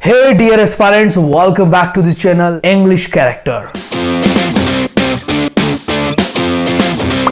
Hey dear aspirants, welcome back to the channel English Character.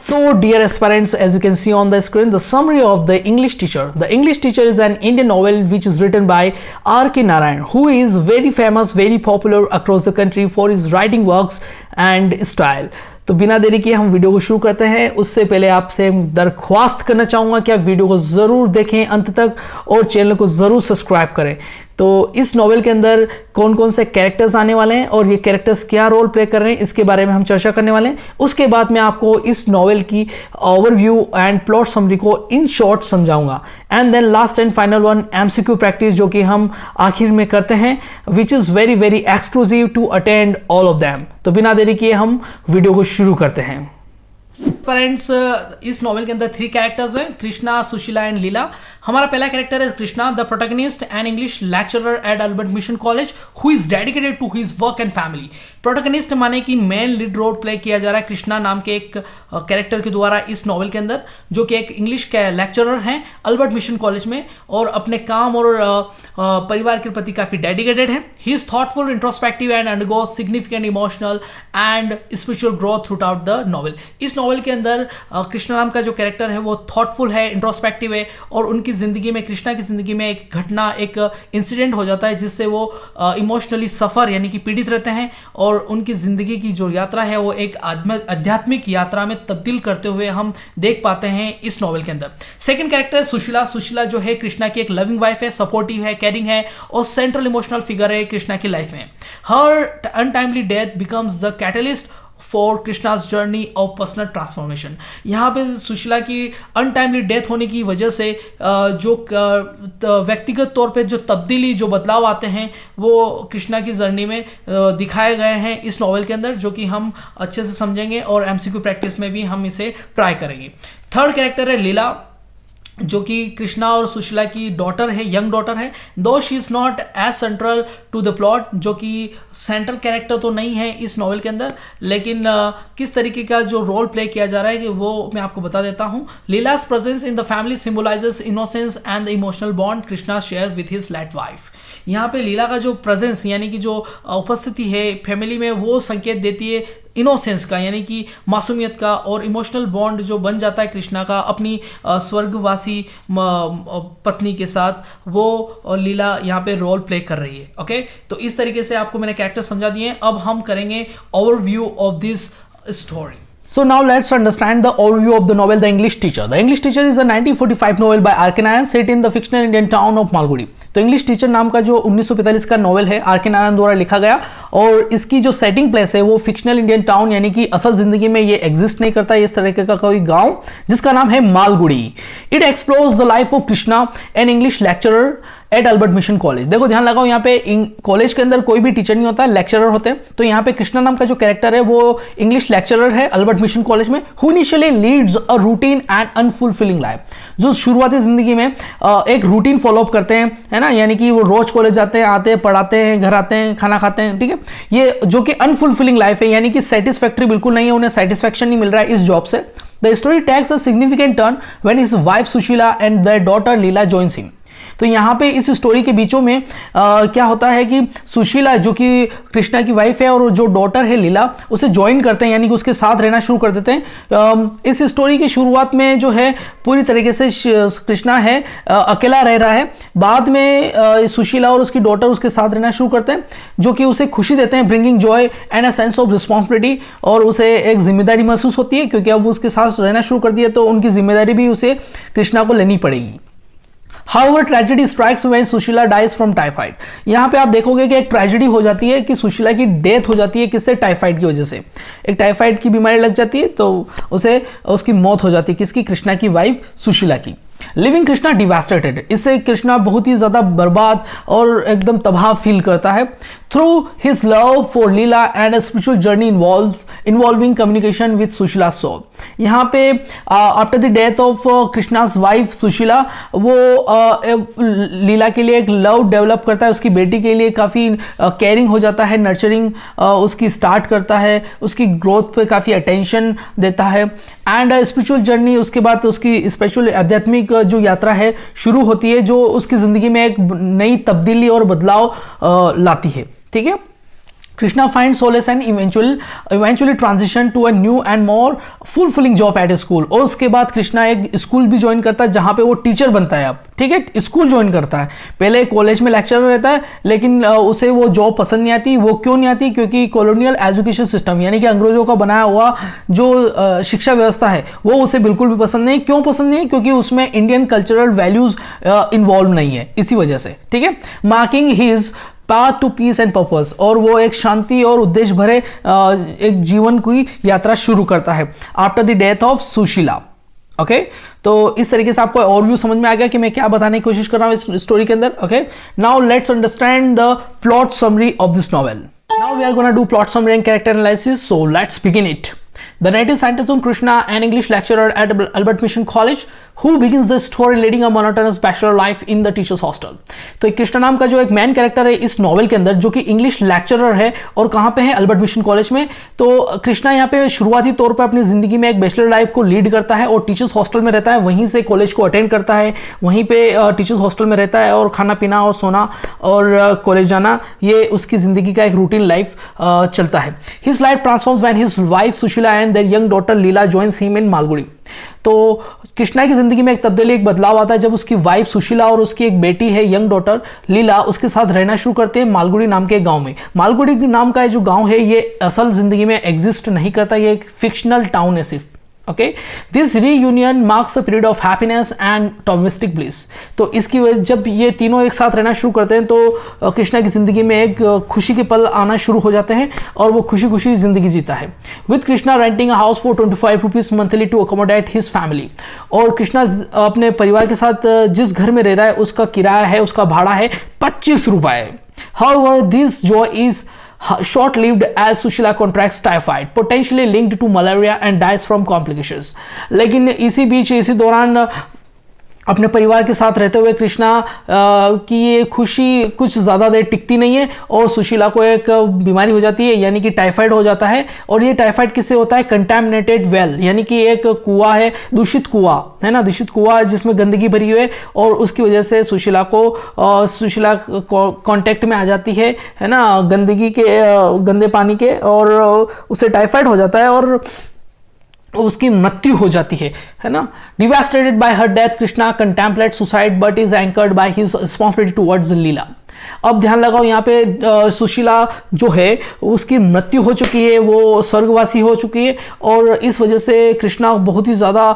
So dear aspirants, as you can see on the screen, the summary of The English Teacher. The English Teacher is an Indian novel which is written by R.K. Narayan, who is very famous, very popular across the country for his writing works and style. तो बिना देरी किए हम video को शुरू करते हैं। उससे पहले आपसे दरख्वास्त करना चाहूँगा कि आप वीडियो को ज़रूर देखें अंत तक और चैनल को ज़रूर सब्सक्राइब करें। तो इस नॉवेल के अंदर कौन कौन से कैरेक्टर्स आने वाले हैं और ये कैरेक्टर्स क्या रोल प्ले कर रहे हैं, इसके बारे में हम चर्चा करने वाले हैं। उसके बाद मैं आपको इस नॉवेल की ओवरव्यू एंड प्लॉट समरी को इन शॉर्ट समझाऊंगा। And then last and final one MCQ practice, जो कि हम आखिर में करते हैं, which is very very exclusive to attend all of them. तो बिना देरी किए हम वीडियो को शुरू करते हैं। फ्रेंड्स, इस नॉवेल के अंदर 3 कैरेक्टर्स हैं, कृष्णा, सुशीला एंड लीला। हमारा पहला कैरेक्टर है Krishna, the protagonist and English lecturer at Albert mission College, who is dedicated to his work and family. Protagonist माने कि मेन लीड रोल प्ले किया जा रहा है कृष्णा नाम के एक कैरेक्टर के द्वारा इस नॉवेल के अंदर, जो कि एक इंग्लिश के लेक्चरर हैं अल्बर्ट मिशन कॉलेज में और अपने काम और परिवार के प्रति काफी डेडिकेटेड है। He is thoughtful, introspective and undergo significant emotional and spiritual growth through out the novel. इस नॉवेल के अंदर कृष्णा नाम का जो कैरेक्टर है वो थॉटफुल है, इंट्रोस्पेक्टिव है और उनकी जिंदगी में, कृष्णा की जिंदगी में एक घटना, एक इंसिडेंट हो जाता है जिससे वो इमोशनली सफर यानी कि पीड़ित रहते हैं और उनकी जिंदगी की जो यात्रा है वो एक आध्यात्मिक यात्रा में तब्दील करते हुए हम देख पाते हैं इस नॉवेल के अंदर। सेकंड कैरेक्टर है सुशीला। सुशीला जो है कृष्णा की एक लविंग वाइफ है, सपोर्टिव है, केयरिंग है और सेंट्रल इमोशनल फिगर है कृष्णा की लाइफ में। हर untimely death becomes the catalyst for Krishna's journey of personal transformation. यहाँ पे सुशीला की अनटाइमली डेथ होने की वजह से जो व्यक्तिगत तौर पे जो तब्दीली, जो बदलाव आते हैं वो कृष्णा की जर्नी में दिखाए गए हैं इस नॉवेल के अंदर, जो कि हम अच्छे से समझेंगे और एमसीक्यू प्रैक्टिस में भी हम इसे ट्राई करेंगे। थर्ड कैरेक्टर है लीला, जो कि कृष्णा और सुशीला की डॉटर है, यंग डॉटर है। Though she is not as central to the plot, जो कि सेंट्रल कैरेक्टर तो नहीं है इस नॉवेल के अंदर, लेकिन किस तरीके का जो रोल प्ले किया जा रहा है कि वो मैं आपको बता देता हूँ। Leela's presence in the family symbolises innocence and the emotional bond Krishna share with his late wife. यहाँ पे लीला का जो प्रेजेंस यानी कि जो उपस्थिति है फैमिली में वो संकेत देती है इनोसेंस का, यानी कि मासूमियत का, और इमोशनल बॉन्ड जो बन जाता है कृष्णा का अपनी स्वर्गवासी पत्नी के साथ, वो लीला यहाँ पे रोल प्ले कर रही है। ओके, तो इस तरीके से आपको मैंने कैरेक्टर समझा दिए। अब हम करेंगे overview of this story. So now let's understand the overview of the novel The English Teacher. The English Teacher is a 1945 novel by R.K. Narayan set in the fictional Indian town of Malgudi. तो English teacher नाम का जो 1945 का novel है are K Narayan द्वारा लिखा गया और इसकी जो सेटिंग प्लेस है वो फिक्शनल इंडियन टाउन, यानी कि असल जिंदगी में ये एग्जिस्ट नहीं करता इस तरीके का कोई गांव, जिसका नाम है Malgudi. It explores the life of Krishna, an English lecturer at Albert mission College. देखो ध्यान लगाओ, यहाँ पे कॉलेज के अंदर कोई भी टीचर नहीं होता, लेक्चरर होते हैं। तो यहाँ पे कृष्णा नाम का जो कैरेक्टर है वो इंग्लिश लेक्चरर है अल्बर्ट मिशन कॉलेज में, who initially leads a routine and unfulfilling life, जो शुरुआती जिंदगी में एक रूटीन फॉलोअप करते हैं, है ना, यानी कि वो रोज कॉलेज जाते हैं, आते हैं, पढ़ाते हैं, घर आते हैं, खाना खाते हैं, ठीक है। ये जो कि अनफुलफिलिंग लाइफ है, यानी कि सेटिस्फैक्ट्री बिल्कुल नहीं है, उन्हें सेटिस्फैक्शन नहीं मिल रहा है इस जॉब से। The story takes a significant turn when his wife Sushila and their daughter Leela joins him. तो यहाँ पे इस स्टोरी के बीचों में क्या होता है कि सुशीला जो कि कृष्णा की वाइफ है और जो डॉटर है लीला उसे ज्वाइन करते हैं, यानी कि उसके साथ रहना शुरू कर देते हैं। इस स्टोरी की शुरुआत में जो है पूरी तरीके से कृष्णा है अकेला रह रहा है, बाद में सुशीला और उसकी डॉटर उसके साथ रहना शुरू करते हैं, जो कि उसे खुशी देते हैं, bringing Joy and a sense of responsibility, और उसे एक जिम्मेदारी महसूस होती है क्योंकि अब उसके साथ रहना शुरू कर दिया तो उनकी जिम्मेदारी भी उसे कृष्णा को लेनी पड़ेगी। However, tragedy strikes when Sushila dies from typhoid. यहाँ पे आप देखोगे कि एक ट्रेजेडी हो जाती है कि सुशीला की डेथ हो जाती है, किससे? टाइफाइड की वजह से। एक टाइफाइड की बीमारी लग जाती है तो उसे उसकी मौत हो जाती है, किसकी? कृष्णा की वाइफ सुशीला की। लिविंग कृष्णा डिवास्टेटेड, इससे कृष्णा बहुत ही ज्यादा बर्बाद और एकदम तबाह फील करता है। Through his love for Leela and spiritual journey involving communication with Sushila soul. यहाँ पे after the death of Krishna's wife Sushila, वो लीला के लिए एक लव डेवलप करता है, उसकी बेटी के लिए काफ़ी केयरिंग हो जाता है, नर्चरिंग उसकी स्टार्ट करता है, उसकी ग्रोथ पे काफ़ी अटेंशन देता है। एंड स्पिरिचुअल जर्नी, उसके बाद उसकी स्पिरिचुअल आध्यात्मिक जो यात्रा है शुरू होती है, जो उसकी ज़िंदगी में एक नई तब्दीली और बदलाव लाती है। ठीक है, Krishna finds solace and eventually transition to a new and more fulfilling job at a school। और उसके बाद कृष्णा एक स्कूल भी ज्वाइन करता है जहाँ पे वो टीचर बनता है। अब ठीक है, स्कूल ज्वाइन करता है। पहले कॉलेज में लेक्चरर रहता है, लेकिन उसे वो जॉब पसंद नहीं आती। वो क्यों नहीं आती? क्योंकि कॉलोनियल एजुकेशन सिस्टम यानी कि अंग्रेजों का बनाया हुआ जो शिक्षा व्यवस्था है वो उसे बिल्कुल भी पसंद नहीं। क्यों पसंद नहीं? क्योंकि उसमें इंडियन कल्चरल वैल्यूज इन्वॉल्व नहीं है, इसी वजह से। ठीक है, marking his path to peace and purpose, और वो एक शांति और उद्देश्य भरे एक जीवन की यात्रा शुरू करता है after the death of Sushila. Okay, तो इस तरीके से आपको ओवरव्यू समझ में आ गया कि मैं क्या बताने की कोशिश कर रहा हूं इस स्टोरी के अंदर। Okay, now let's understand the plot summary of this novel. Now we are gonna do plot summary and character analysis, so let's begin it. The native scientist Krishna, an English lecturer at Albert Mission College, who begins the story leading a monotonous bachelor life in the teacher's hostel। तो कृष्णा नाम का जो एक man character है इस novel के अंदर, जो कि इंग्लिश लेक्चरर है और कहाँ पे है? अल्बर्ट मिशन कॉलेज में। तो कृष्णा यहाँ पे शुरुआती तौर पर अपनी जिंदगी में एक बैचलर लाइफ को लीड करता है और टीचर्स हॉस्टल में रहता है। वहीं से कॉलेज को अटेंड करता है, वहीं पे टीचर्स हॉस्टल में रहता है और खाना पीना और सोना और कॉलेज जाना, ये उसकी जिंदगी का एक रूटीन लाइफ चलता है। His life transforms when his wife Sushila and there young daughter Leela joins him in Malgudi. तो कृष्णा की जिंदगी में एक तब्दीली, एक बदलाव आता है जब उसकी वाइफ सुशीला और उसकी एक बेटी है यंग डॉटर लीला उसके साथ रहना शुरू करते हैं मालगुडी नाम के गांव में। मालगुडी नाम का जो गांव है ये असल जिंदगी में एग्जिस्ट नहीं करता, ये एक फिक्शनल टाउन है सिर्फ। Okay, this reunion marks a period of happiness and domestic bliss. तो इसकी वजह जब ये तीनों एक साथ रहना शुरू करते हैं तो कृष्णा की जिंदगी में एक खुशी के पल आना शुरू हो जाते हैं और वो खुशी खुशी जिंदगी जीता है। With Krishna renting a house for 25 rupees monthly to accommodate his family. और कृष्णा अपने परिवार के साथ जिस घर में रह रहा है उसका किराया है, उसका भाड़ा है 25 रुपए। However this Joy is short-lived as Sushila contracts typhoid, potentially linked to malaria and dies from complications। लेकिन इसी दौरान अपने परिवार के साथ रहते हुए कृष्णा की ये खुशी कुछ ज़्यादा देर टिकती नहीं है और सुशीला को एक बीमारी हो जाती है, यानी कि टाइफाइड हो जाता है। और ये टाइफाइड किससे होता है? कंटैमिनेटेड वेल, यानी कि एक कुआं है, दूषित कुआं है ना, दूषित कुआं जिसमें गंदगी भरी हुई है और उसकी वजह से सुशीला कांटेक्ट में आ जाती है ना, गंदगी के गंदे पानी के, और उसे टाइफाइड हो जाता है और उसकी मृत्यु हो जाती है ना। Devastated by her death Krishna contemplate suicide but is anchored by his responsibility towards Leela. अब ध्यान लगाओ यहाँ पे सुशीला जो है उसकी मृत्यु हो चुकी है, वो स्वर्गवासी हो चुकी है और इस वजह से कृष्णा बहुत ही ज़्यादा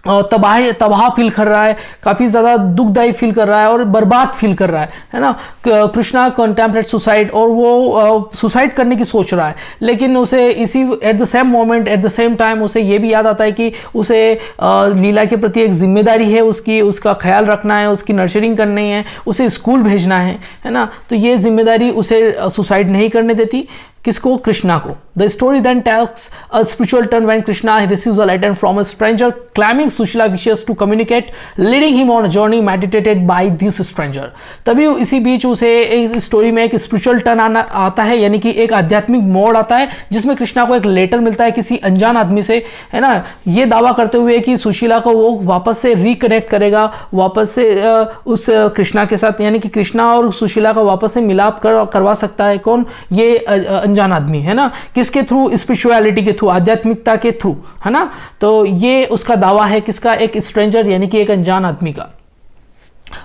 तबाह फील कर रहा है, काफ़ी ज़्यादा दुखदायी फील कर रहा है और बर्बाद फील कर रहा है ना। कृष्णा कंटेम्पलेट सुसाइड, और वो सुसाइड करने की सोच रहा है, लेकिन उसे इसी at the same moment at the same time उसे ये भी याद आता है कि उसे लीला के प्रति एक जिम्मेदारी है, उसका ख्याल रखना है, उसकी नर्चरिंग करनी है, उसे स्कूल भेजना है ना। तो ये जिम्मेदारी उसे सुसाइड नहीं करने देती। किसको? कृष्णा को। The story then tells a spiritual turn when Krishna receives a letter from a stranger claiming Sushila wishes to communicate, leading him on a journey meditated by this stranger. तभी इसी बीच उसे इस स्टोरी में एक स्पिरिचुअल टर्न आता है, यानी कि एक आध्यात्मिक मोड़ आता है जिसमें कृष्णा को एक लेटर मिलता है किसी अनजान आदमी से, है ना, ये दावा करते हुए कि सुशीला को वो वापस से रिकनेक्ट करेगा, वापस से उस कृष्णा के साथ, यानी कि कृष्णा और सुशीला का वापस से मिलाप करवा सकता है। कौन? ये अनजान आदमी, है ना। किसके थ्रू? स्पिरिचुअलिटी के थ्रू, आध्यात्मिकता के थ्रू, है ना। तो ये उसका दावा है किसका? एक स्ट्रेंजर यानी कि एक अनजान आदमी का।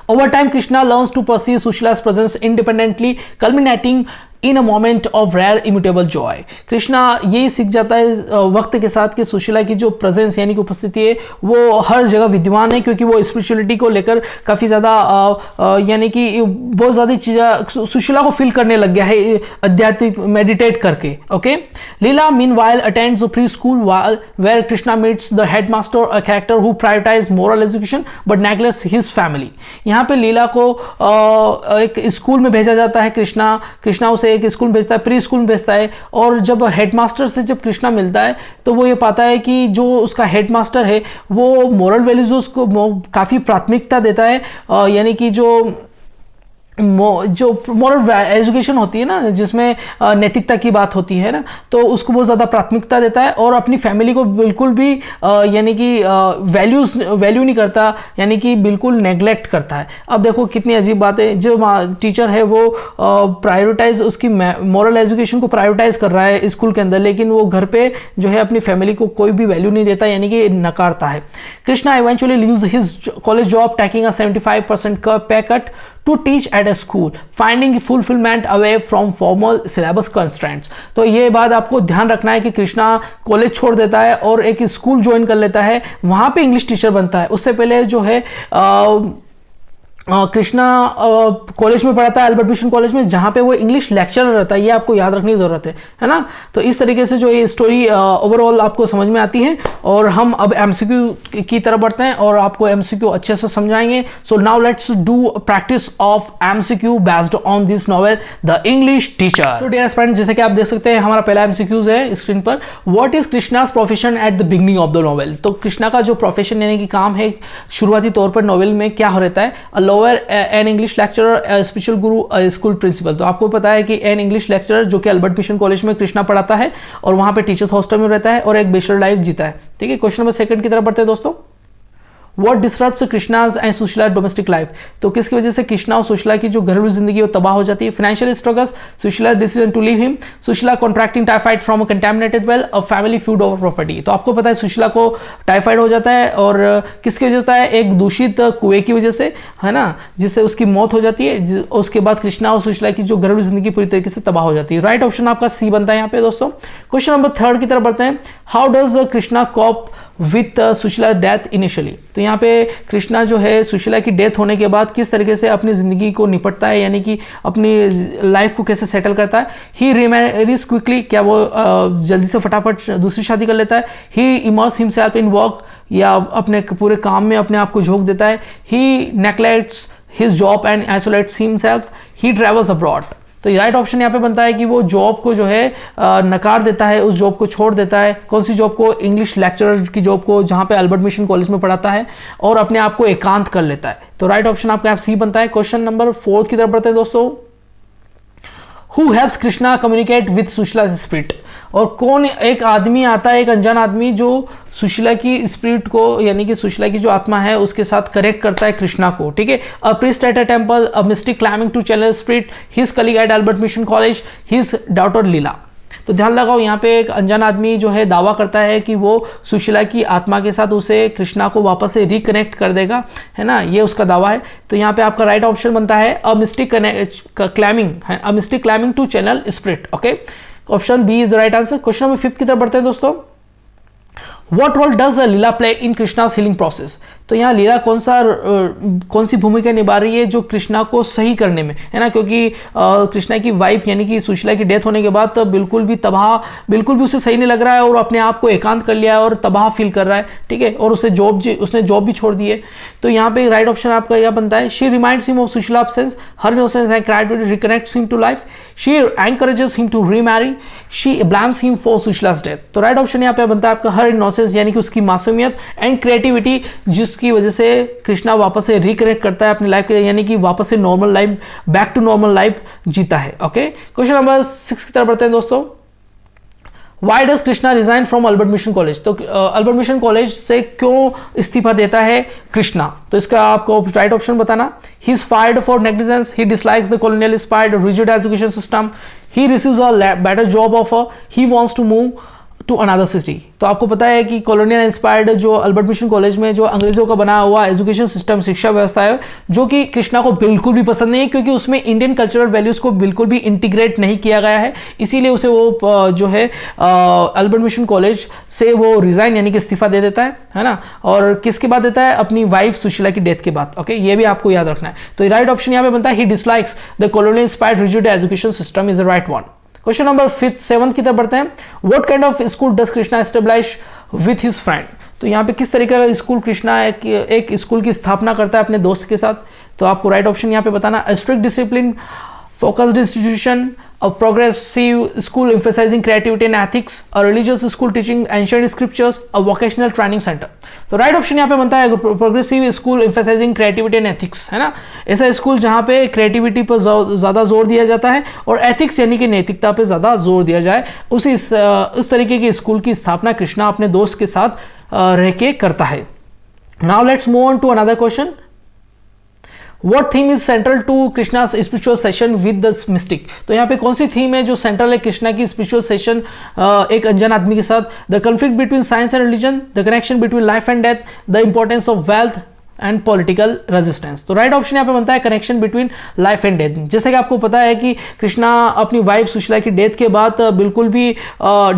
Over time, Krishna learns to perceive Sushila's presence independently, culminating in a moment of rare immutable joy। Krishna यही सीख जाता है वक्त के साथ कि सुशीला की जो प्रेजेंस यानी कि उपस्थिति है वो हर जगह विद्यमान है, क्योंकि वो स्पिरिचुअलिटी को लेकर काफ़ी ज़्यादा यानी कि बहुत ज़्यादा चीज़ें सुशीला को फील करने लग गया है आध्यात्मिक मेडिटेट करके। Okay, Leela meanwhile attends a pre school where Krishna meets the headmaster, a character who prioritise moral education but neglects his family. यहाँ पे लीला को एक स्कूल में भेजा जाता है। कृष्णा उसे एक स्कूल भेजता है, प्री स्कूल में भेजता है, और जब हेडमास्टर से जब कृष्णा मिलता है तो वो ये पाता है कि जो उसका हेडमास्टर है वो मोरल वैल्यूज को काफ़ी प्राथमिकता देता है, यानी कि जो जो मॉरल एजुकेशन होती है ना, जिसमें नैतिकता की बात होती है ना, तो उसको बहुत ज़्यादा प्राथमिकता देता है और अपनी फैमिली को बिल्कुल भी यानी कि वैल्यू नहीं करता, यानी कि बिल्कुल नेग्लेक्ट करता है। अब देखो कितनी अजीब बात है, जो टीचर है वो प्रायोरिटाइज उसकी मॉरल एजुकेशन को प्रायोरिटाइज कर रहा है स्कूल के अंदर, लेकिन वो घर पे जो है अपनी फैमिली को कोई भी वैल्यू नहीं देता, यानी कि नकारता है। Krishna eventually leaves his college job taking a 75% पे cut to teach at a school, finding fulfillment away from formal syllabus constraints। तो ये बात आपको ध्यान रखना है कि कृष्णा कॉलेज छोड़ देता है और एक स्कूल ज्वाइन कर लेता है, वहाँ पे इंग्लिश टीचर बनता है। उससे पहले जो है कृष्णा कॉलेज में पढ़ाता है, अल्बर्ट मिशन कॉलेज में, जहाँ पे वो इंग्लिश लेक्चरर रहता है। ये आपको याद रखने की ज़रूरत है ना। तो इस तरीके से जो ये स्टोरी ओवरऑल आपको समझ में आती है। और हम अब एमसीक्यू की तरफ बढ़ते हैं और आपको एमसीक्यू अच्छे से समझाएंगे। So now let's do practice of MCQ based on this novel the English teacher. So dear friends, जैसे कि आप देख सकते हैं हमारा पहला एमसीक्यूज है स्क्रीन पर। What is Krishna's profession at the beginning of the novel. तो कृष्णा का जो प्रोफेशन यानी कि काम है शुरुआती तौर पर नॉवेल में क्या हो रहता है। एन इंग्लिश लेक्चरर, स्पिरिचुअल गुरु, स्कूल प्रिंसिपल। तो आपको पता है कि एन इंग्लिश लेक्चरर जो कि अल्बर्ट मिशन कॉलेज में कृष्णा पढ़ाता है और वहां पे टीचर्स हॉस्टल में रहता है और एक बैचलर लाइफ जीता है। ठीक है, क्वेश्चन नंबर सेकंड की तरफ बढ़ते हैं दोस्तों। What disrupts Krishna's and Sushila domestic life. तो किसकी वजह से कृष्णा और सुशीला की जो घरेलू जिंदगी वो तबाह हो जाती है। Financial struggles, Sushila decision to leave him, Sushila contracting typhoid from a contaminated well, a family feud over property. तो आपको पता है सुशीला को टाइफाइड हो जाता है और किसकी वजह होता है, एक दूषित कुएं की वजह से, है ना, जिससे उसकी मौत हो जाती है। उसके बाद कृष्णा और सुशीला की जो घरेलू जिंदगी पूरी तरीके से तबाह हो जाती है। राइट ऑप्शन आपका सी बनता है यहाँ पे दोस्तों। क्वेश्चन नंबर थर्ड की तरफ बढ़ते हैं। How does Krishna cope with Sushila death initially. तो यहाँ पे कृष्णा जो है सुशीला की डेथ होने के बाद किस तरीके से अपनी जिंदगी को निपटता है, यानी कि अपनी लाइफ को कैसे सेटल करता है। ही रीमैरिज क्विकली, क्या वो जल्दी से फटाफट दूसरी शादी कर लेता है। ही इमर्स हिमसेल्फ इन वर्क, या अपने पूरे काम में अपने आप को झोंक देता है। He neglects his job and isolates himself. He travels abroad. तो राइट ऑप्शन यहाँ पे बनता है कि वो जॉब को जो है नकार देता है, उस जॉब को छोड़ देता है। कौन सी जॉब को, इंग्लिश लेक्चरर की जॉब को, जहाँ पे अल्बर्ट मिशन कॉलेज में पढ़ाता है, और अपने आप को एकांत कर लेता है। तो राइट ऑप्शन आपका यहाँ सी बनता है। क्वेश्चन नंबर फोर्थ की तरफ बढ़ते हैं दोस्तों। Who helps Krishna communicate with Sushila spirit. और कौन एक आदमी आता है, एक अनजान आदमी, जो सुशीला की स्पिरिट को, यानी कि सुशीला की जो आत्मा है उसके साथ करेक्ट करता है कृष्णा को। ठीक है, a priest at a temple, a mystic claiming to channel spirit, his colleague at Albert mission college, his daughter Leela. तो ध्यान लगाओ, यहाँ पे एक अनजान आदमी जो है दावा करता है कि वो सुशीला की आत्मा के साथ उसे कृष्णा को वापस से रिकनेक्ट कर देगा, है ना, ये उसका दावा है। तो यहाँ पे आपका राइट ऑप्शन बनता है a mystic claiming, a mystic claiming to channel spirit. Okay, option B is the right answer. Question number fifth की तरफ बढ़ते हैं दोस्तों। What role does Leela play in Krishna's healing process। तो यहाँ लीला कौन सी भूमिका निभा रही है जो कृष्णा को सही करने में, है ना, क्योंकि कृष्णा की वाइफ यानी कि सुशीला की डेथ होने के बाद तो बिल्कुल भी उसे सही नहीं लग रहा है और अपने आप को एकांत कर लिया है और तबाह फील कर रहा है। ठीक है, और उसने जॉब भी छोड़ दी है। तो यहाँ पे राइट ऑप्शन आपका यह बनता है। She reminds him of Sushila absence, her innocence and gratitude reconnects him to life, she encourages him to remarry, she blames him for सुशीला's death। तो राइट ऑप्शन यहाँ पे बनता है आपका हर इनोसेंस, यानी कि उसकी मासूमियत, एंड क्रिएटिविटी, जिसकी वजह से कृष्णा वापस से रिकनेक्ट करता है अपनी लाइफ के, यानी कि वापस से normal life, back to normal life जीता है। ओके, क्वेश्चन नंबर 6 की तरफ बढ़ते हैं दोस्तों। Why does Krishna resign from Albert mission college. तो अल्बर्ट मिशन कॉलेज से क्यों इस्तीफा देता है कृष्णा। तो इसका आपको राइट ऑप्शन बताना। He is fired for negligence, he dislikes the colonial inspired rigid education system, he receives a better job offer, he wants to move to another city. तो आपको पता है कि कॉलोनियल इंस्पायर्ड जो अल्बर्ट मिशन कॉलेज में जो अंग्रेजों का बना हुआ एजुकेशन सिस्टम, शिक्षा व्यवस्था है, जो कि कृष्णा को बिल्कुल भी पसंद नहीं है, क्योंकि उसमें इंडियन कल्चरल वैल्यूज को बिल्कुल भी इंटीग्रेट नहीं किया गया है। इसीलिए उसे वो जो है अल्बर्ट मिशन कॉलेज से वो रिजाइन यानी कि इस्तीफा दे देता है ना। और किसके बाद देता है, अपनी वाइफ सुशीला की डेथ के बाद। ओके, ये भी आपको याद रखना है। तो राइट ऑप्शन यहाँ पे बनता है he dislikes the colonial inspired rigid education system is the right one. Question number 7 की तरफ बढ़ते हैं। What kind of school does Krishna establish with his friend. तो यहाँ पे किस तरीके का स्कूल कृष्णा एक स्कूल की स्थापना करता है अपने दोस्त के साथ। तो आपको राइट ऑप्शन यहाँ पे बताना। Strict discipline, focused institution, a progressive school emphasizing creativity and ethics, a religious school teaching ancient scriptures, a vocational training center. तो राइट ऑप्शन यहाँ पे बनता है progressive school emphasizing creativity and ethics, है ना। ऐसा स्कूल जहाँ पे क्रिएटिविटी पर ज़्यादा जोर दिया जाता है और एथिक्स यानी कि नैतिकता पे ज़्यादा जोर दिया जाए, उस तरीके के स्कूल की स्थापना कृष्णा अपने दोस्त के साथ रह के करता है। Now let's move on to another question. What theme is central to Krishna's spiritual session with the mystic? तो यहाँ पे कौन सी थीम है जो सेंट्रल है कृष्णा की स्पिरिचुअल सेशन एक अनजान आदमी के साथ? The conflict between science and religion, the connection between life and death, the importance of wealth and political resistance. तो राइट ऑप्शन यहाँ पे बनता है connection between life and death. जैसे कि आपको पता है कि कृष्णा अपनी वाइफ सुशीला की डेथ के बाद बिल्कुल भी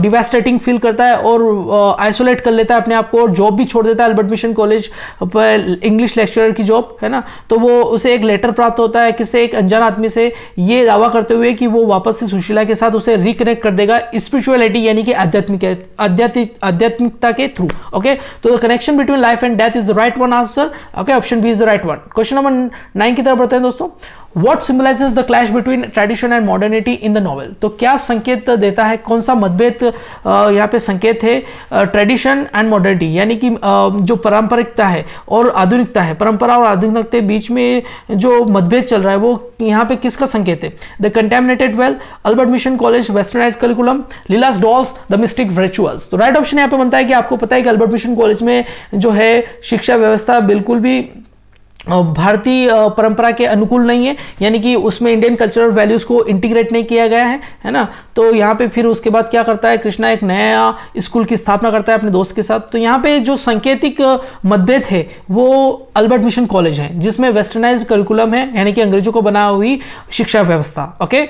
डिवास्टेटिंग फील करता है और आइसोलेट कर लेता है अपने आप को और जॉब भी छोड़ देता है अल्बर्ट मिशन कॉलेज पर इंग्लिश लेक्चरर की जॉब, है ना। तो वो उसे एक लेटर प्राप्त होता है किसी एक अनजान आदमी से, ये दावा करते हुए कि वो वापस से सुशीला के साथ उसे रिकनेक्ट कर देगा स्पिरिचुअलिटी यानी कि आध्यात्मिकता के थ्रू। ओके, तो the connection between life and death is the right one answer. Okay, option B is the right one. Question number 9 की तरफ बढ़ते हैं दोस्तों। What symbolizes the clash between tradition and modernity in the novel? तो क्या संकेत देता है, कौन सा मतभेद यहाँ पे संकेत है ट्रेडिशन एंड मॉडर्निटी यानी कि जो पारंपरिकता है और आधुनिकता है, परंपरा और आधुनिकता के बीच में जो मतभेद चल रहा है वो यहाँ पे किसका संकेत है? The contaminated well, Albert mission College westernise curriculum, Leela's dolls, the mystic rituals. तो राइट ऑप्शन यहाँ पे बनता है कि आपको पता है कि अल्बर्ट मिशन कॉलेज में जो है शिक्षा व्यवस्था बिल्कुल भी भारतीय परंपरा के अनुकूल नहीं है, यानी कि उसमें इंडियन कल्चरल वैल्यूज को इंटीग्रेट नहीं किया गया है ना। तो यहाँ पे फिर उसके बाद क्या करता है कृष्णा, एक नया स्कूल की स्थापना करता है अपने दोस्त के साथ। तो यहाँ पे जो सांकेतिक मतभेद है वो अल्बर्ट मिशन कॉलेज है जिसमें वेस्टर्नाइज करिकुलम है यानी कि अंग्रेजों को बना हुई शिक्षा व्यवस्था। Okay,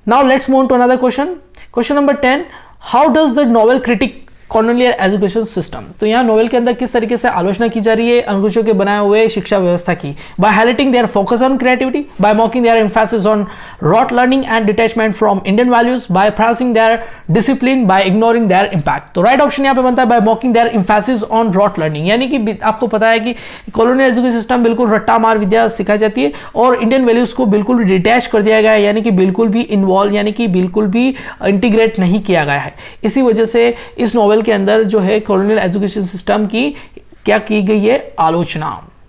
now let's move on to another question. Question number 10, how does the novel critique colonial education system? तो यहाँ नोवेल के अंदर किस तरीके से आलोचना की जा रही है अंग्रेजों के बनाए हुए शिक्षा व्यवस्था की? By highlighting their focus on creativity, by mocking their emphasis on rote learning and detachment from Indian values, by praising their discipline, by ignoring their impact. तो राइट ऑप्शन यहाँ पे बनता है by mocking their emphasis on rote learning, यानी कि आपको पता है कि कॉलोनियल एजुकेशन सिस्टम बिल्कुल रट्टा मार विद्या सिखाई जाती है और इंडियन वैल्यूज को बिल्कुल डिटैच कर दिया गया है, यानी कि बिल्कुल भी इन्वॉल्व यानी कि बिल्कुल भी इंटीग्रेट नहीं किया गया है। इसी वजह से इस नॉवेल के अंदर जो है कॉलोनियल एजुकेशन सिस्टम की क्या की गई है आलोचना।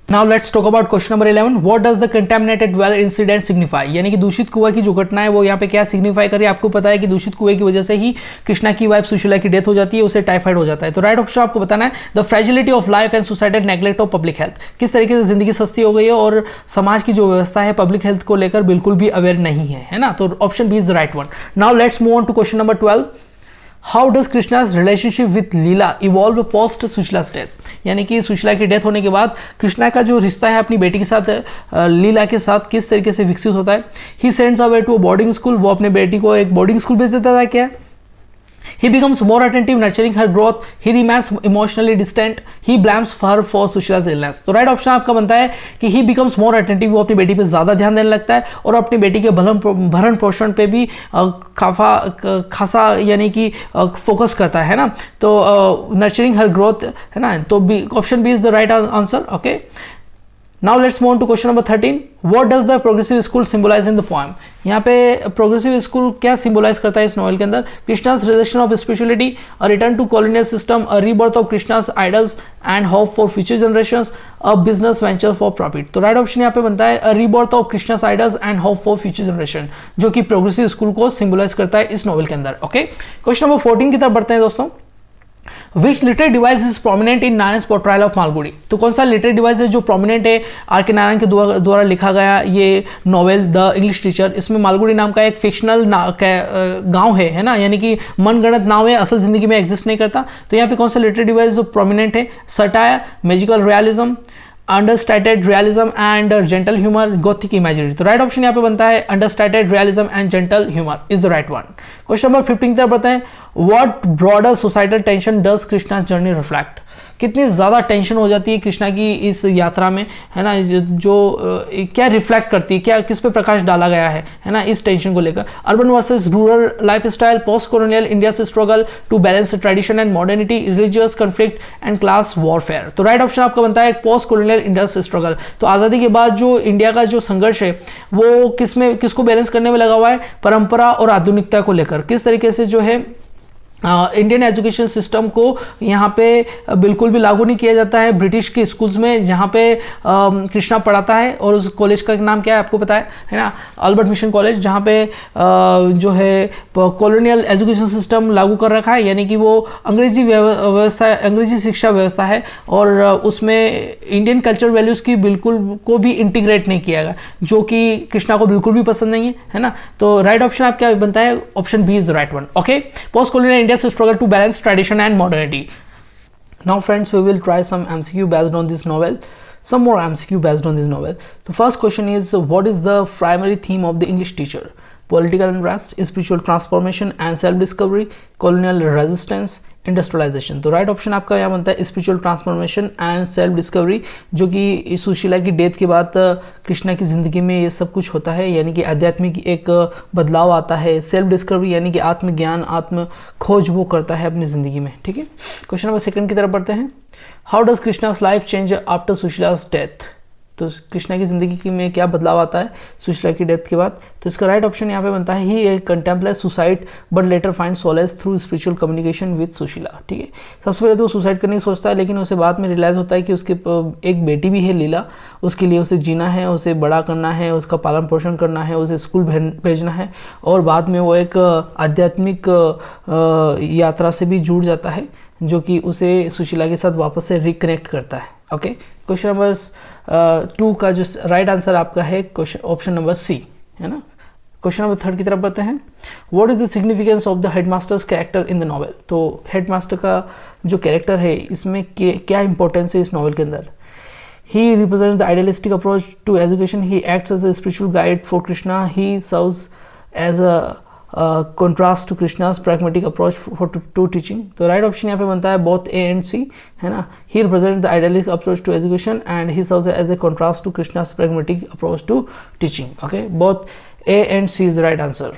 Now let's talk about question number 11, what does the contaminated well incident signify? यानी कि दूषित कुआं की जो घटना है वो यहाँ पे क्या सिग्निफाई कर रही है? आपको पता है कि दूषित कुएं की वजह से ही कृष्णा की वाइफ सुशीला की डेथ हो जाती है, उसे टाइफाइड हो जाता है। तो राइट ऑप्शन आपको बताना है the fragility of life and societal neglect of public health. किस तरीके से जिंदगी सस्ती हो गई है और समाज की जो व्यवस्था है पब्लिक हेल्थ को लेकर बिल्कुल भी अवेयर नहीं है ना। तो option B is the right one. Now let's move on to question number 12, how does Krishna's relationship with Leela evolve post Sushila's death? यानी कि सुशीला की डेथ होने के बाद कृष्णा का जो रिश्ता है अपनी बेटी के साथ लीला के साथ किस तरीके से विकसित होता है? He sends away to a boarding school, वो अपने बेटी को एक बोर्डिंग स्कूल भेज देता था क्या? He becomes more attentive, nurturing her growth. He remains emotionally distant. He blames her for Sushila's illness. तो राइट ऑप्शन आपका बनता है कि he becomes more attentive, वो अपनी बेटी पे ज्यादा ध्यान देने लगता है और अपनी बेटी के भरण पोषण पे भी खासा यानी कि फोकस करता है ना। तो नर्चरिंग हर ग्रोथ है ना। तो option B is the right answer. Okay, now let's move on to question number 13, what does the progressive school symbolise in the poem? यहाँ पे प्रोग्रेसिव स्कूल क्या सिंबलाइज करता है इस नॉवेल के अंदर? Krishna's rejection of spirituality, a return to colonial system, a rebirth of Krishna's idols and hope for future generations, a business venture for profit. तो right option यहाँ पे बनता है a rebirth of Krishna's idols and hope for future generation, जो कि progressive school को symbolize करता है इस नॉवेल के अंदर। ओके, क्वेश्चन नंबर 14 की तरफ बढ़ते हैं दोस्तों। Which literary device is prominent in Narayan portrayal of Malgudi? तो कौन सा लिटरेरी डिवाइस है जो प्रोमिनेंट है आर के नारायण के द्वारा लिखा गया ये नॉवेल द इंग्लिश टीचर? इसमें मालगुडी नाम का एक फिक्शनल गांव है ना, यानी कि मनगढ़ंत नाम है, असल जिंदगी में एग्जिस्ट नहीं करता। तो यहाँ पे कौन सा लिटरेरी डिवाइस जो प्रोमिनेंट है? Satire, magical realism, understated realism and gentle humour, gothic imaginary. तो राइट ऑप्शन यहाँ पे बनता है understated realism and gentle humour is the right one. Question number 15 की तरफ बताएं, what broader societal tension does Krishna's journey reflect? कितनी ज़्यादा टेंशन हो जाती है कृष्णा की इस यात्रा में, है ना, जो क्या रिफ्लेक्ट करती है, क्या किस पे प्रकाश डाला गया है ना, इस टेंशन को लेकर। Urban versus rural lifestyle, post colonial India से struggle to balance tradition and modernity, religious conflict and class warfare. तो राइट ऑप्शन आपका बनता है पोस्ट कॉलोनियल इंडिया से स्ट्रगल। तो आज़ादी के बाद जो इंडिया का जो संघर्ष है वो किसको बैलेंस करने में लगा हुआ है, परंपरा और आधुनिकता को लेकर। किस तरीके से जो है इंडियन एजुकेशन सिस्टम को यहाँ पे बिल्कुल भी लागू नहीं किया जाता है ब्रिटिश के स्कूल्स में, जहाँ पे कृष्णा पढ़ाता है। और उस कॉलेज का नाम क्या है आपको पता है ना, अल्बर्ट मिशन कॉलेज, जहाँ पे जो है कॉलोनियल एजुकेशन सिस्टम लागू कर रखा है, यानी कि वो अंग्रेजी व्यवस्था, अंग्रेजी शिक्षा व्यवस्था है, और उसमें इंडियन कल्चर वैल्यूज़ की बिल्कुल को भी इंटीग्रेट नहीं किया गया, जो कि कृष्णा को बिल्कुल भी पसंद नहीं है ना। तो राइट ऑप्शन आपका बनता है option B is the right one. Okay, post colonial struggle to balance tradition and modernity. Now friends, we will try some MCQ based on this novel, some more MCQ based on this novel. The first question is, what is the primary theme of the English teacher? Political unrest, spiritual transformation and self discovery, colonial resistance, industrialisation. तो right option आपका यहाँ बनता है spiritual transformation and self discovery, जो कि सुशीला की death के बाद कृष्णा की ज़िंदगी में ये सब कुछ होता है, यानी कि आध्यात्मिक एक बदलाव आता है। सेल्फ डिस्कवरी यानी कि आत्मज्ञान, आत्म खोज वो करता है अपनी ज़िंदगी में। ठीक है, क्वेश्चन नंबर सेकंड की तरफ बढ़ते हैं। How does Krishna's life change after Sushila's death? तो कृष्णा की ज़िंदगी में क्या बदलाव आता है सुशीला की डेथ के बाद? तो इसका राइट ऑप्शन यहाँ पे बनता है he contemplate suicide but later find solace through spiritual communication with Sushila. ठीक है, सबसे पहले तो वो सुसाइड करने की सोचता है, लेकिन उसे बाद में रियलाइज़ होता है कि उसके एक बेटी भी है लीला, उसके लिए उसे जीना है, उसे बड़ा करना है, उसका पालन पोषण करना है, उसे स्कूल भेजना है, और बाद में वो एक आध्यात्मिक यात्रा से भी जुड़ जाता है, जो कि उसे सुशीला के साथ वापस से रिकनेक्ट करता है। ओके, क्वेश्चन नंबर 2 का जो राइट आंसर आपका है ऑप्शन नंबर सी, है ना। क्वेश्चन नंबर 3 की तरफ बढ़ते हैं। What is the significance of the headmasters character in the novel? तो हेडमास्टर का जो कैरेक्टर है इसमें क्या इंपॉर्टेंस है इस नॉवेल के अंदर? He represents the idealistic approach to education. He acts as a spiritual guide for Krishna. He serves as a contrast to Krishna's pragmatic approach to teaching. तो राइट ऑप्शन यहाँ पे बनता है both A and C, है ना। He represents the idealistic approach to education and he serves as a contrast to Krishna's pragmatic approach to teaching. Okay, both A and C is the right answer.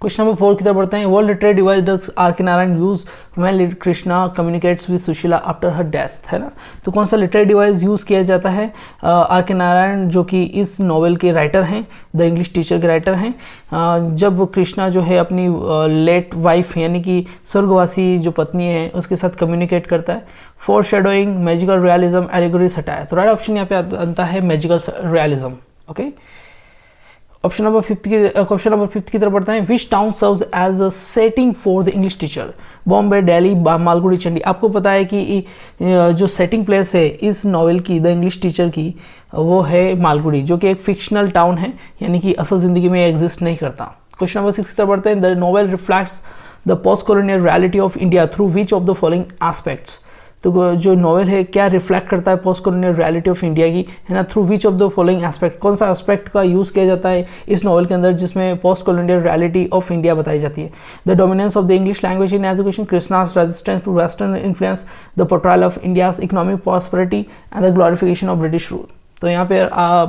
Question number 4 की तरफ बढ़ते हैं। What literary device does R.K. Narayan use when Krishna communicates with Sushila after her death? है ना, तो कौन सा literary device use किया जाता है? R.K. नारायण जो कि इस नॉवेल के राइटर हैं, द इंग्लिश टीचर के राइटर हैं, जब कृष्णा जो है अपनी लेट वाइफ यानी कि स्वर्गवासी जो पत्नी है उसके साथ कम्युनिकेट करता है। Foreshadowing, magical realism, allegory, satire. तो राइट ऑप्शन यहाँ पे आता है magical realism. Okay, question number 5 की तरफ बढ़ते हैं। Which town serves as a setting for the English teacher? Bombay, Delhi, Malgudi, Chandi. आपको पता है कि जो सेटिंग प्लेस है इस नॉवेल की, द इंग्लिश टीचर की, वो है मालगुडी, जो कि एक फिक्शनल टाउन है, यानी कि असल जिंदगी में एग्जिस्ट नहीं करता। क्वेश्चन नंबर 6 की तरफ बढ़ते हैं। The novel reflects the post colonial reality of India through which of the following aspects? तो जो नॉवेल है क्या रिफ्लेक्ट करता है post colonial reality of India की, है ना, through which of the following aspect? कौन सा एस्पेक्ट का यूज़ किया जाता है इस नॉवेल के अंदर जिसमें post colonial reality of India बताई जाती है? The dominance of the English language in education, Krishna's resistance to western influence, the portrayal of India's economic prosperity and the glorification of British rule. तो यहाँ पे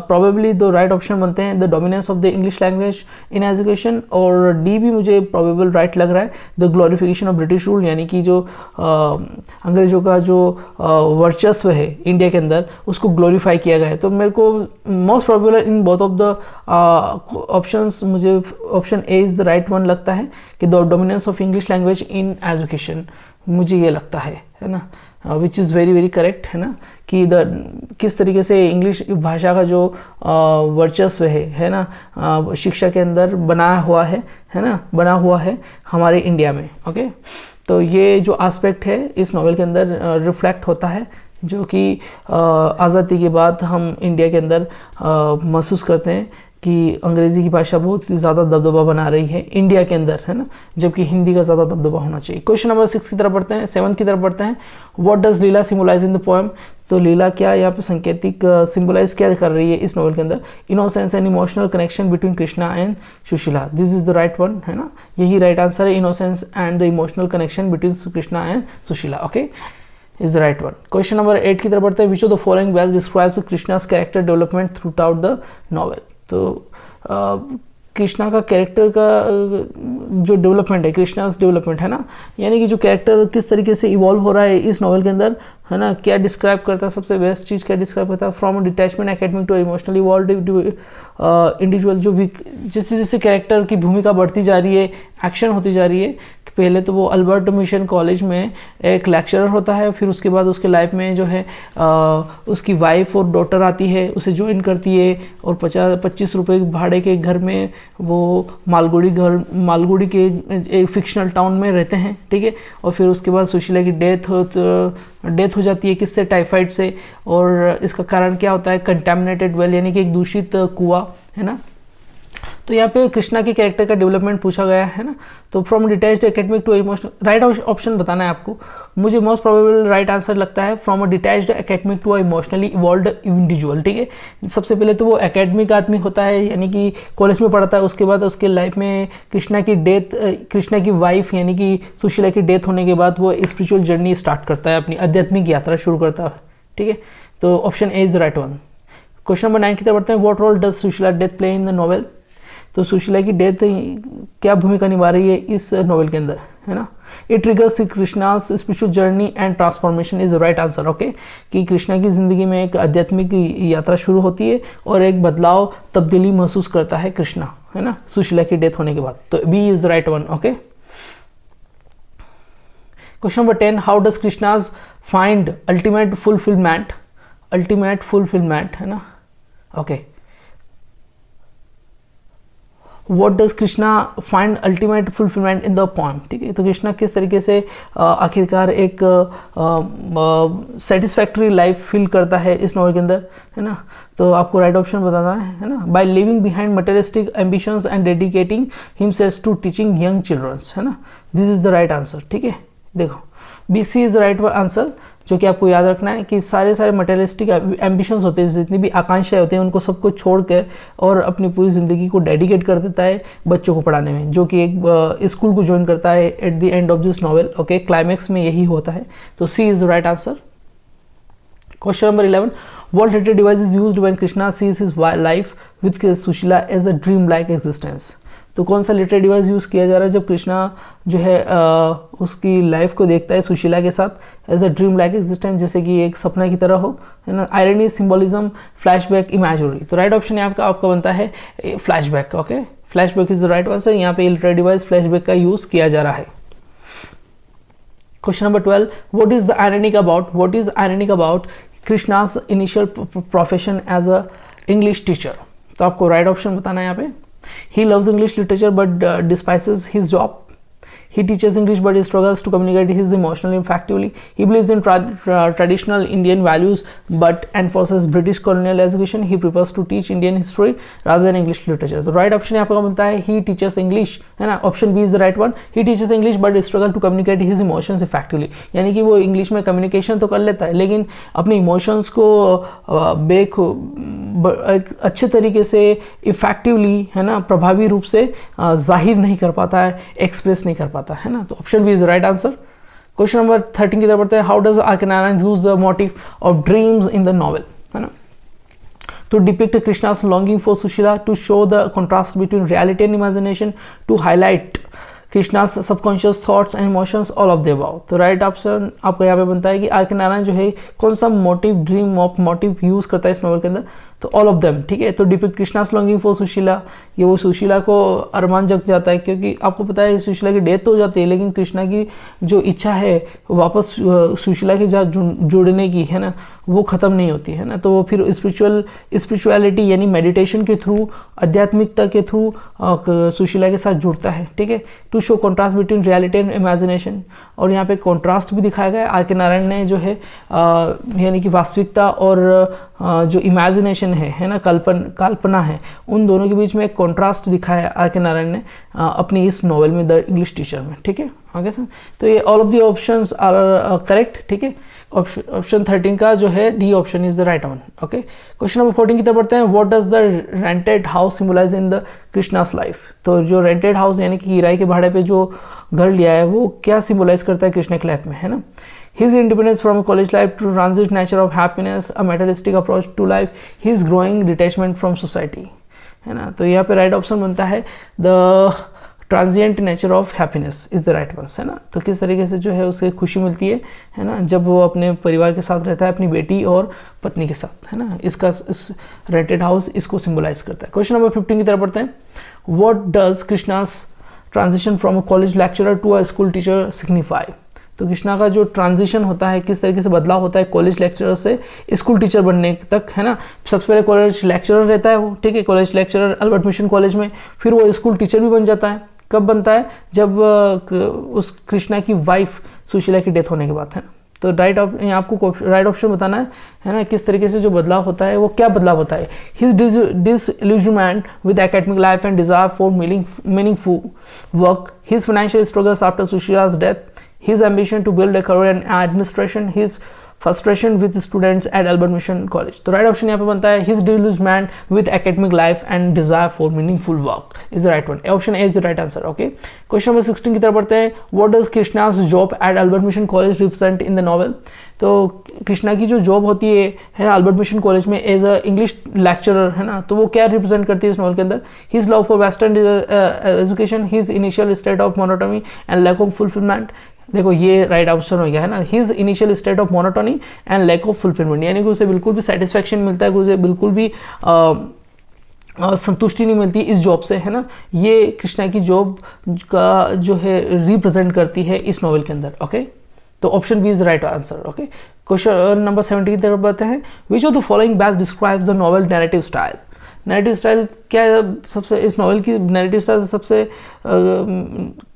प्रोबेबली दो राइट ऑप्शन बनते हैं, the dominance of the English language in education, और D भी मुझे probable right लग रहा है, the glorification of British rule, यानी कि जो अंग्रेजों का जो वर्चस्व है इंडिया के अंदर उसको ग्लोरीफाई किया गया है। तो मेरे को most probable in both of the options मुझे option A is the right one लगता है कि the dominance of English language in education, मुझे ये लगता है ना, which is very very correct, है ना, कि किस तरीके से इंग्लिश भाषा का जो वर्चस्व है ना शिक्षा के अंदर बना हुआ है हमारे इंडिया में। ओके, तो ये जो एस्पेक्ट है इस नॉवेल के अंदर रिफ्लेक्ट होता है, जो कि आज़ादी के बाद हम इंडिया के अंदर महसूस करते हैं कि अंग्रेज़ी की भाषा बहुत ही ज़्यादा दबदबा बना रही है इंडिया के अंदर, है ना, जबकि हिंदी का ज़्यादा दबदबा होना चाहिए। क्वेश्चन नंबर 6 की तरफ बढ़ते हैं, 7 की तरफ बढ़ते हैं। What does Leela symbolise in the poem? तो लीला क्या यहाँ पे संकेतिक सिम्बलाइज क्या कर रही है इस नॉवल के अंदर? Innocence and emotional connection between Krishna and Sushila, this is the right one, है ना, यही राइट आंसर है, innocence and the emotional connection between Krishna and Sushila. Okay, is the right one. Question number 8 की तरफ बढ़ते हैं। Which of the following best describes Krishna's character development through out the novel. तो कृष्णा का कैरेक्टर का जो डेवलपमेंट है, कृष्णास डेवलपमेंट है ना, यानी कि जो कैरेक्टर किस तरीके से इवॉल्व हो रहा है इस नॉवल के अंदर, है ना, क्या डिस्क्राइब करता है, सबसे बेस्ट चीज़ क्या डिस्क्राइब करता है, from detachment academic to emotionally evolve individual. जो भी जैसे जैसे कैरेक्टर की भूमिका बढ़ती जा रही है, एक्शन होती जा रही है, पहले तो वो अल्बर्ट मिशन कॉलेज में एक लेक्चरर होता है, फिर उसके बाद उसके लाइफ में जो है उसकी वाइफ और डॉटर आती है, उसे ज्वाइन करती है और 25 रुपये भाड़े के घर में वो मालगुड़ी के एक फिक्शनल टाउन में रहते हैं, ठीक है। और फिर उसके बाद सुशीला की डेथ हो जाती है, किससे, टाइफाइड से। और इसका कारण क्या होता है, कंटेमिनेटेड वेल, यानी कि एक दूषित कुआं, है ना। तो यहाँ पे कृष्णा के कैरेक्टर का डेवलपमेंट पूछा गया है ना। तो from detached academic to emotional, right option बताना है आपको। मुझे मोस्ट प्रोबेबल राइट आंसर लगता है from a detached academic to a emotionally involved individual, ठीक है। सबसे पहले तो वो एकेडमिक आदमी होता है, यानी कि कॉलेज में पढ़ता है, उसके बाद उसके लाइफ में कृष्णा की वाइफ यानी कि सुशीला की डेथ होने के बाद वो स्पिरिचुअल जर्नी स्टार्ट करता है, अपनी आध्यात्मिक यात्रा शुरू करता है, ठीक है। तो option A is the right one. Question number 9 की तरफ बढ़ते हैं। What role does Sushila death play in the novel. तो सुशीला की डेथ क्या भूमिका निभा रही है इस नॉवेल के अंदर, है ना। It triggers Krishna's spiritual journey and transformation is the right answer, okay. कि कृष्णा की जिंदगी में एक आध्यात्मिक यात्रा शुरू होती है और एक बदलाव, तब्दीली महसूस करता है कृष्णा, है ना, सुशीला की डेथ होने के बाद। तो B is the right one, okay. Question number 10। How does Krishna's find ultimate fulfilment, है ना, okay. What does Krishna find ultimate fulfilment in the poem, ठीक है। तो कृष्णा किस तरीके से आखिरकार एक सेटिस्फैक्ट्री लाइफ फील करता है इस नॉवल के अंदर, है ना। तो आपको राइट ऑप्शन बताना है ना। By living behind materialistic ambitions and dedicating himself to teaching young childrens, है ना। This is the right answer, ठीक है। देखो B C is the right answer, जो कि आपको याद रखना है कि सारे मटेरियलिस्टिक एम्बिशंस होते हैं, जितनी भी आकांक्षाएं होती हैं, उनको सबको छोड़ कर और अपनी पूरी ज़िंदगी को डेडिकेट कर देता है बच्चों को पढ़ाने में, जो कि एक स्कूल को ज्वाइन करता है at the end of this novel, okay. Climax में यही होता है। तो C is the right answer. Question number 11। What letter device is used when Krishna sees his life with Sushila as a dream like existence. तो कौन सा लिटरेरी डिवाइस यूज़ किया जा रहा है जब कृष्णा जो है उसकी लाइफ को देखता है सुशीला के साथ as a dream like existence, जैसे कि एक सपना की तरह हो, है ना। Irony, symbolism, flashback, imaginary. तो राइट ऑप्शन यहाँ आपका बनता है flashback, okay. Flashback is the right answer. यहाँ पे लिटरेरी डिवाइस फ्लैशबैक का यूज़ किया जा रहा है। Question number 12। What is ironic about Krishna's initial profession as a English teacher. तो आपको राइट ऑप्शन बताना है यहाँ पे। He loves English literature but despises his job. He teaches English but he struggles to communicate his emotions effectively. He believes in traditional Indian values but enforces British colonial education. He prefers to teach Indian history rather than English literature. तो right option यहाँ पर बनता है he teaches English, है ना। Option B is the right one. He teaches English but struggles to communicate his emotions effectively. यानी कि वो इंग्लिश में कम्युनिकेशन तो कर लेता है लेकिन अपने इमोशंस को एक अच्छे तरीके से इफेक्टिवली, है ना, प्रभावी रूप से जाहिर नहीं कर पाता है, एक्सप्रेस नहीं कर पाता है ना। तो option B is the right answer. Question number 13 की तरफ बढ़ते हैं। How does R K Narayan use the motif of dreams in the novel, है ना, to depict Krishna's longing for Sushila, to show the contrast between reality and imagination, to highlight Krishna's subconscious thoughts and emotions, all of the above। तो right option आपका यहाँ पे बनता है कि are K Narayan जो है कौन सा मोटिव यूज करता है इस नॉवल के अंदर। तो ऑल ऑफ देम, ठीक है। तो depict Krishna's longing for Sushila, ये वो सुशीला को अरमान जग जाता है, क्योंकि आपको पता है सुशीला की डेथ तो हो जाती है लेकिन कृष्णा की जो इच्छा है वापस सुशीला के साथ जुड़ने की, है ना, वो ख़त्म नहीं होती है ना। तो वो फिर स्पिरिचुअलिटी यानी मेडिटेशन के थ्रू, आध्यात्मिकता के थ्रू सुशीला के साथ जुड़ता है, ठीक है। To show contrast between reality and imagination, और यहाँ पे कॉन्ट्रास्ट भी दिखाया गया है आर के नारायण ने, जो है यानी कि वास्तविकता और जो इमेजिनेशन है ना, कल्पना है, उन दोनों के बीच में एक कॉन्ट्रास्ट दिखाया आर के नारायण ने अपनी इस नॉवेल में, द इंग्लिश टीचर में, ठीक है। आगे सर, तो ये all of the options are correct, ठीक है। ऑप्शन 13 का जो है D option is the right one, okay. Question number 14 की तरफ बढ़ते हैं। What does the rented house symbolize in the Krishna's life. तो जो रेंटेड हाउस यानी कि किराए के भाड़े पे जो घर लिया है वो क्या सिंबलाइज करता है कृष्णा की लाइफ में, है ना। His independence from college life to transit nature of happiness, a materialistic approach to life, his growing detachment from society, है ना। तो यहाँ पे राइट ऑप्शन बनता है the transient nature of happiness is the right one, है ना। तो किस तरीके से जो है उसे खुशी मिलती है ना, जब वो अपने परिवार के साथ रहता है, अपनी बेटी और पत्नी के साथ, है ना। इसका इस रेंटेड हाउस इसको सिंबलाइज करता है। क्वेश्चन नंबर 15 की तरफ बढ़ते हैं। What does Krishna's transition from a college lecturer to a school teacher signify. तो कृष्णा का जो ट्रांजिशन होता है, किस तरीके से बदलाव होता है कॉलेज लेक्चरर से स्कूल टीचर बनने तक, है ना। सबसे पहले कॉलेज लेक्चरर रहता है वो, ठीक है, college lecturer Albert mission college में, फिर वो स्कूल टीचर भी बन जाता है। कब बनता है, जब उस कृष्णा की वाइफ सुशीला की डेथ होने के बाद, है ना। तो आपको राइट ऑप्शन बताना है ना, किस तरीके से जो बदलाव होता है वो क्या बदलाव होता है। His disillusionment with academic life and desire for meaningful work, his financial struggles after Sushila's death, his ambition to build a career in administration, his frustration with students at Albert Mission College। तो right option यहाँ पे बनता है his disillusionment with academic life and desire for meaningful work is the right one। Option A is the right answer। Okay, question number 16 की तरफ बढ़ते हैं। What does Krishna's job at Albert Mission College represent in the novel। तो कृष्णा की जो job होती है ना अल्बर्ट मिशन कॉलेज में एज अ इंग्लिश लेक्चरर, है ना, तो वो क्या रिप्रेजेंट करती है इस नॉवल के अंदर। His love for western education, his initial state of monotony and lack of fulfilment. देखो ये राइट ऑप्शन हो गया, है ना। His initial state of monotony and lack of fulfilment, यानी कि उसे बिल्कुल भी सेटिस्फैक्शन मिलता है, उसे बिल्कुल भी संतुष्टि नहीं मिलती इस जॉब से, है ना। ये कृष्णा की जॉब का जो है रिप्रेजेंट करती है इस नॉवल के अंदर। ओके, तो option B is right answer. Okay, question number 17 की तरफ बढ़ते हैं। Which of the following best describes the novel narrative style. Narrative style क्या है, सबसे इस नॉवल की नैरेटिव स्टाइल सबसे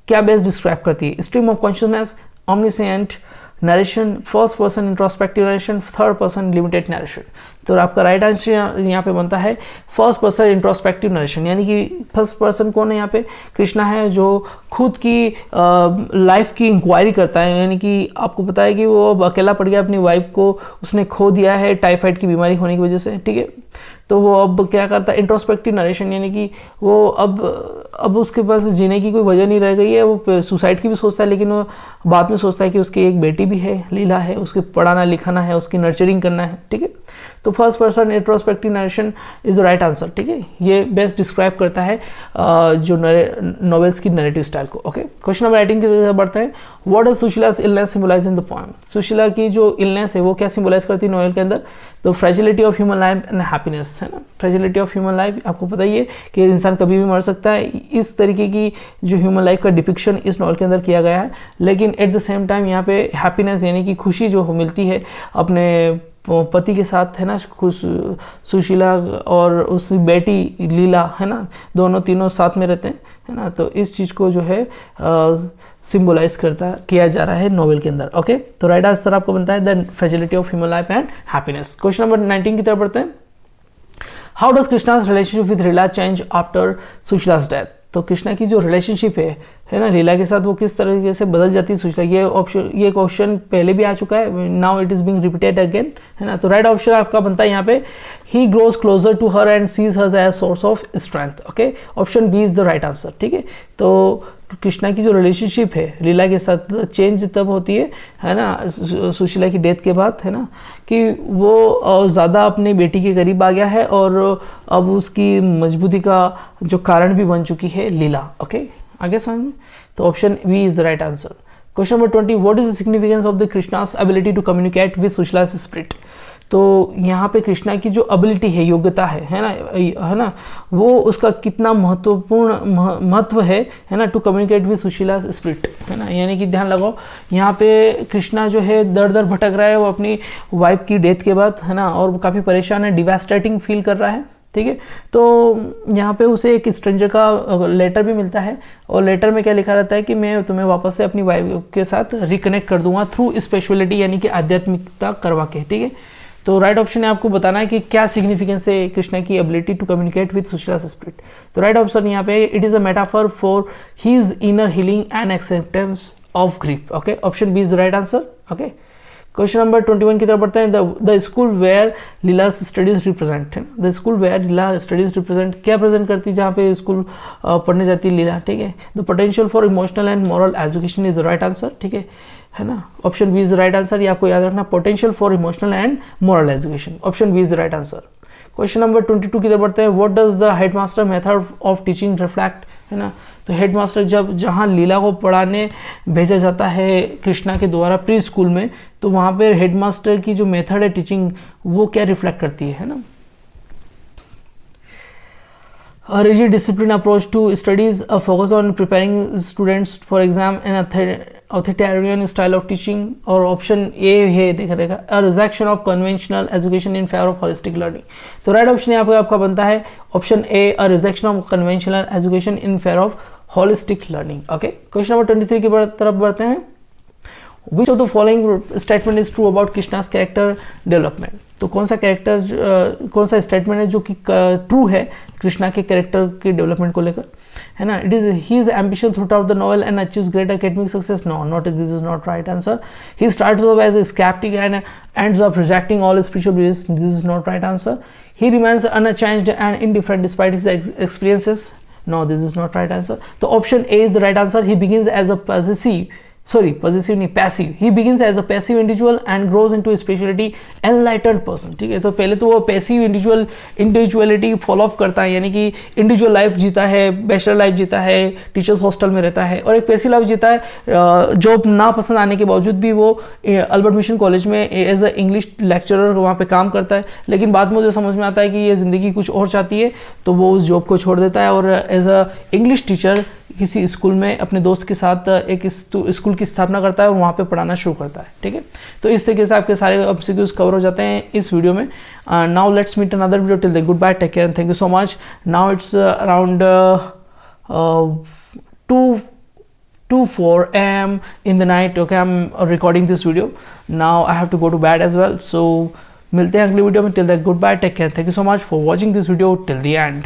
क्या बेस्ट डिस्क्राइब करती है। Stream of consciousness, omniscient narration, first person introspective narration, third person limited narration. तो आपका राइट आंसर यहाँ पे बनता है फर्स्ट पर्सन इंट्रोस्पेक्टिव नरेशन, यानी कि फर्स्ट पर्सन कौन है यहाँ पे, कृष्णा है, जो खुद की लाइफ की इंक्वायरी करता है। यानी कि आपको पता है कि वो अब अकेला पड़ गया, अपनी वाइफ को उसने खो दिया है टाइफाइड की बीमारी होने की वजह से, ठीक है। तो वो अब क्या करता है, इंट्रोस्पेक्टिव नरेशन, यानी कि वो अब उसके पास जीने की कोई वजह नहीं रह गई है, वो सुसाइड की भी सोचता है, लेकिन वो बाद में सोचता है कि उसकी एक बेटी भी है, लीला है, उसके पढ़ाना लिखाना है, उसकी नर्चरिंग करना है, ठीक है। तो first person introspective narration is the right answer, ठीक है। ये बेस्ट डिस्क्राइब करता है जो नॉवेल्स की नैरेटिव स्टाइल को। ओके, क्वेश्चन नंबर 18 की तरफ बढ़ते हैं। What does Sushila's illness symbolize in the poem. Sushila की जो इलनेस है वो क्या सिंबलाइज करती है नॉवेल के अंदर, तो fragility of human life and happiness, है ना। फ्रेजिलिटी ऑफ ह्यूमन लाइफ, आपको पता ही है कि इंसान कभी भी मर सकता है, इस तरीके की जो ह्यूमन लाइफ का डिपिक्शन इस नॉवल के अंदर किया गया है। लेकिन एट द सेम टाइम यहाँ पे हैप्पीनेस यानी कि खुशी जो मिलती है अपने पति के साथ, है ना, सुशीला और उसकी बेटी लीला, है ना, दोनों तीनों साथ में रहते हैं, है ना। तो इस चीज़ को जो है सिंबलाइज किया जा रहा है नॉवेल के अंदर। ओके, तो राइट आंसर आपको बनता है the fragility of human life and happiness. Question number 19 की तरफ बढ़ते हैं। How does Krishna's relationship with Leela change after Sushila's death. तो कृष्णा की जो रिलेशनशिप है ना लीला के साथ, वो किस तरीके से बदल जाती है सुशीला। ये क्वेश्चन पहले भी आ चुका है, now it is being repeated again, है ना। तो राइट ऑप्शन आपका बनता है यहाँ पे he grows closer to her and sees her as source of strength. Okay, option B is the right answer, ठीक है। तो कृष्णा की जो रिलेशनशिप है लीला के साथ चेंज तब होती है ना सुशीला की डेथ के बाद, है ना, कि वो ज़्यादा अपनी बेटी के करीब आ गया है और अब उसकी मजबूती का जो कारण भी बन चुकी है लीला। ओके, आगे समझ में। तो option B is the right answer. Question number 20, what is the significance of the Krishna's ability to communicate with Sushila's spirit. तो यहाँ पे कृष्णा की जो एबिलिटी है, योग्यता है ना, वो उसका कितना महत्वपूर्ण महत्व है ना, to communicate with Sushila's spirit, है ना। यानी कि ध्यान लगाओ, यहाँ पे कृष्णा जो है दर दर भटक रहा है, वो अपनी वाइफ की डेथ के बाद, है ना, और काफ़ी परेशान है, डिवास्टेटिंग फील कर रहा है, ठीक है। तो यहाँ पे उसे एक स्ट्रेंजर का लेटर भी मिलता है और लेटर में क्या लिखा रहता है कि मैं तुम्हें वापस से अपनी वाइफ के साथ रिकनेक्ट कर दूंगा थ्रू स्पिरिचुअलिटी, यानी कि आध्यात्मिकता करवा के, ठीक है। तो राइट ऑप्शन है आपको बताना है कि क्या सिग्निफिकेंस है कृष्णा की ability to communicate with Sushila's spirit. तो राइट ऑप्शन यहाँ पे it is a metaphor for his inner healing and acceptance of grief. Okay, option B is the right answer. Okay, question number 21 की तरफ बढ़ते हैं। The school where Leela studies represent है। The school where Leela studies represent क्या present करती है, जहाँ पे स्कूल पढ़ने जाती है लीला, ठीक है। The potential for emotional and moral education is the right answer, ठीक है ना। Option B is the right answer, ये आपको याद रखना, potential for emotional and moral education, option B is the right answer. Question number 22 की तरफ बढ़ते हैं। What does the headmaster method of teaching reflect, है ना। तो हेडमास्टर जब जहाँ लीला को पढ़ाने भेजा जाता है कृष्णा के द्वारा प्री स्कूल में, तो वहाँ पे हेडमास्टर की जो मेथड है टीचिंग वो क्या रिफ्लेक्ट करती है ना। A rigid disciplined approach to studies, a focus on preparing students for exam, and authoritarian style of teaching, और ऑप्शन ए है देख रहेगा, a rejection of conventional education in favor of holistic learning। तो right option यहाँ पे आपका बनता है option A, a rejection of conventional education in favor of holistic learning। Okay, question number 23 की तरफ बढ़ते हैं। Which of the following statement is true about Krishna's character development? तो कौन सा स्टेटमेंट है जो कि ट्रू है कृष्णा के कैरेक्टर के डेवलपमेंट को लेकर, है ना। It is he is ambitious throughout the novel and achieves great academic success, no not, this is not right answer. He starts off as a sceptic and ends up rejecting all spiritual beliefs, this is not right answer. He remains unchanged and indifferent despite his experiences, no, this is not right answer. तो option A is the right answer. He begins as a passive, he begins as a passive individual and grows into a spirituality enlightened person, ठीक है। तो पहले तो वो passive individuality follow up करता है, यानी कि इंडिविजुअल लाइफ जीता है, बैचलर लाइफ जीता है, टीचर्स हॉस्टल में रहता है, और एक पैसिव लाइफ जीता है। जॉब ना पसंद आने के बावजूद भी वो अल्बर्ट मिशन कॉलेज में एज अ इंग्लिश लेक्चरर वहाँ पे काम करता है, लेकिन बाद में मुझे समझ में आता है कि ये ज़िंदगी कुछ और चाहती है, तो वो उस जॉब को छोड़ देता है और एज अ इंग्लिश टीचर किसी स्कूल में अपने दोस्त के साथ एक स्कूल की स्थापना करता है और वहाँ पे पढ़ाना शुरू करता है, ठीक है। तो इस तरीके से आपके सारे एमसीक्यूज कवर हो जाते हैं इस वीडियो में। Now let's meet another video, till then goodbye, take care and thank you so much. Now it's around 2-4 AM in the night, okay, I'm recording this video now, I have to go to bed as well, so मिलते हैं अगली video में, till then goodbye, take care, thank you so much for watching this video till the and.